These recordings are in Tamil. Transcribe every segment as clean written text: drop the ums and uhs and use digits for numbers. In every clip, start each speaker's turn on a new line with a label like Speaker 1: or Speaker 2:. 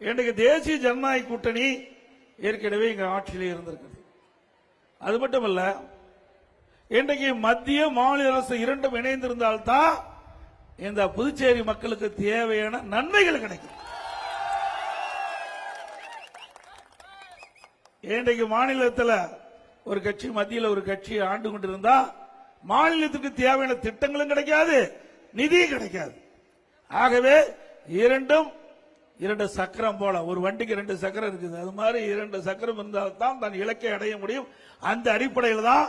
Speaker 1: இன்றைக்கு தேசிய ஜனநாயக கூட்டணி ஏற்கனவே இங்க ஆட்சியிலே இருந்திருக்குது. அது மட்டுமல்ல, இன்றைக்கு மத்திய மாநில அரசு இரண்டும் இணைந்திருந்தால்தான் இந்த புதுச்சேரி மக்களுக்கு தேவையான நன்மைகள் கிடைக்கும். இன்றைக்கு மாநிலத்தில் ஒரு கட்சி, மத்தியில் ஒரு கட்சி ஆண்டு கொண்டிருந்தா மாநிலத்துக்கு தேவையான திட்டங்களும் கிடைக்காது, நிதியும் கிடைக்காது. ஆகவே இரண்டு சக்கரம் போல, ஒரு வண்டிக்கு 2 சக்கரம் இருக்குது, அது மாதிரி 2 சக்கரம் இருந்தால்தான் தன் இலக்கை அடைய முடியும். அந்த அடிப்படையில் தான்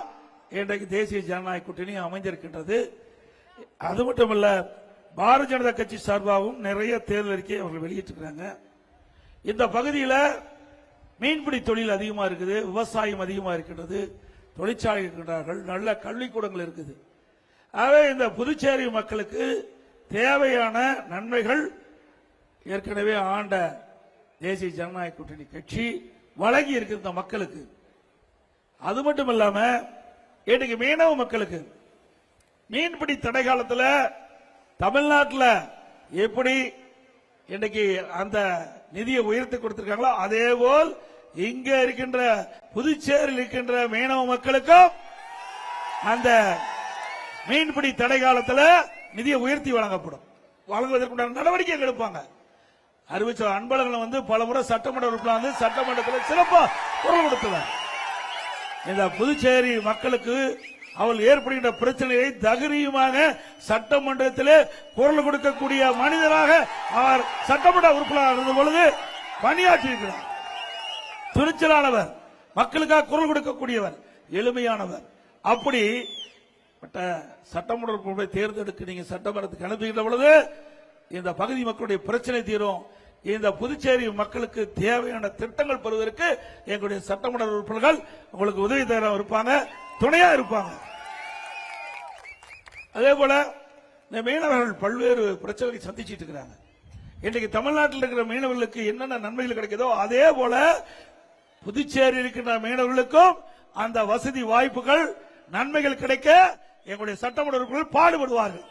Speaker 1: இன்றைக்கு தேசிய ஜனநாயக கூட்டணி அமைந்திருக்கின்றது. அது மட்டுமல்ல, பாரதிய ஜனதா கட்சி சார்பாகவும் நிறைய தேர்தல் அறிக்கையை அவர்கள் வெளியிட்டிருக்கிறாங்க. இந்த பகுதியில் மீன்பிடி தொழில் அதிகமா இருக்குது, விவசாயம் அதிகமா இருக்கின்றது, தொழிற்சாலை இருக்கின்றார்கள், நல்ல கல்விக்கூடங்கள் இருக்குது. ஆகவே இந்த புதுச்சேரி மக்களுக்கு தேவையான நன்மைகள் ஏற்கனவே ஆண்ட தேசிய ஜனநாயக கூட்டணி கட்சி வழங்கி இருக்கிற மக்களுக்கு. அது மட்டும் இல்லாம இன்னைக்கு மீனவ மக்களுக்கு மீன்பிடி தடை காலத்தில் தமிழ்நாட்டில் எப்படி இன்னைக்கு அந்த நிதியை உயர்த்தி கொடுத்திருக்காங்களோ, அதே போல் இங்க இருக்கின்ற புதுச்சேரியில் இருக்கின்ற மீனவ மக்களுக்கும் அந்த மீன்பிடி தடை காலத்தில் நிதியை உயர்த்தி வழங்கப்படும். வழங்குவதற்குண்டான நடவடிக்கை எடுப்பாங்க. அறிவிச்ச அன்பழகன் பல முறை சட்டமன்ற உறுப்பினர் சட்டமன்றத்தில் சிறப்பாக குரல் கொடுத்தவர். இந்த புதுச்சேரி மக்களுக்கு அவள் ஏற்படுகின்ற பிரச்சனையை தைரியமாக சட்டமன்றத்தில் குரல் கொடுக்கக்கூடிய மனிதராக அவர் சட்டமன்ற உறுப்பினர் இருந்த பொழுது பணியாற்றியிருக்கிறார். துணிச்சலானவர், மக்களுக்காக குரல் கொடுக்கக்கூடியவர், எளிமையானவர். அப்படி சட்டமன்ற உறுப்பினரை தேர்ந்தெடுக்க நீங்க சட்டமன்றத்துக்கு அனுப்புகின்ற பொழுது இந்த பகுதி மக்களுடைய பிரச்சனை தீரும். இந்த புதுச்சேரி மக்களுக்கு தேவையான திட்டங்கள் பெறுவதற்கு எங்களுடைய சட்டமன்ற உறுப்பினர்கள் உங்களுக்கு உதவி தர இருப்பாங்க, துணையா இருப்பாங்க. அதே போல இந்த மீனவர்கள் பல்வேறு பிரச்சனைகளை சந்திச்சுட்டு இருக்கிறாங்க. இன்றைக்கு தமிழ்நாட்டில் இருக்கிற மீனவர்களுக்கு என்னென்ன நன்மைகள் கிடைக்குதோ அதே போல புதுச்சேரி இருக்கின்ற மீனவர்களுக்கும் அந்த வசதி வாய்ப்புகள் நன்மைகள் கிடைக்க எங்களுடைய சட்டமன்ற உறுப்பினர்கள் பாடுபடுவார்கள்.